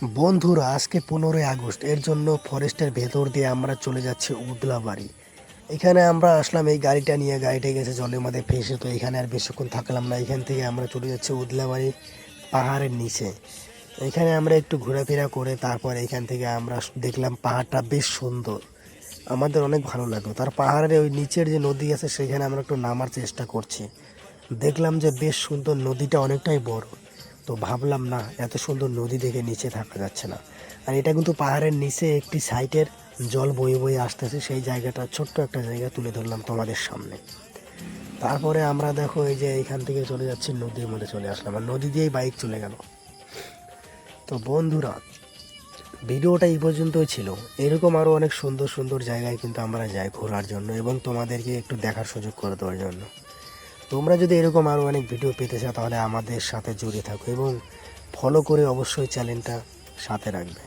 বন্ধুরা, আজকে 15ই আগস্ট, এর জন্য ফরেস্টের ভেতর দিয়ে আমরা চলে যাচ্ছি উদলাবাড়ি। এখানে আমরা আসলাম এই গাড়িটা নিয়ে, গাড়িটা গেছে জলের মধ্যে ফেসে, তো এখানে আর বেশিক্ষণ থাকলাম না। এখান থেকে আমরা চলে যাচ্ছি উদলাবাড়ি পাহাড়ের নিচে। এখানে আমরা একটু ঘোরাফেরা করে তারপর এখান থেকে আমরা দেখলাম পাহাড়টা বেশ সুন্দর, আমাদের অনেক ভালো লাগলো। তার পাহাড়ের ওই নিচের যে নদী আছে সেখানে আমরা একটু নামার চেষ্টা করছি। দেখলাম যে বেশ সুন্দর, নদীটা অনেকটাই বড়। তো ভাবলাম না, এত সুন্দর নদী দেখে নিচে থাকা যাচ্ছে না। আর এটা কিন্তু পাহাড়ের নিচে একটি সাইটের জল বয়ে বয়ে আসতেছে, সেই জায়গাটা ছোট্ট একটা জায়গা তুলে ধরলাম তোমাদের সামনে। তারপরে আমরা দেখো এই যে এইখান থেকে চলে যাচ্ছি নদীর মধ্যে, চলে আসলাম আর নদী দিয়েই বাইক চলে গেল। তো বন্ধুরা, ভিডিওটা এই পর্যন্তই ছিল। এরকম আরও অনেক সুন্দর সুন্দর জায়গায় কিন্তু আমরা যাই ঘোরার জন্য এবং তোমাদেরকে একটু দেখার সুযোগ করে দেওয়ার জন্য। তোমরা যদি এরকম আরও অনেক ভিডিও পেতে চাও তাহলে আমাদের সাথে জুড়ে থাকো এবং ফলো করে অবশ্যই চ্যানেলটা সাথে রাখবে।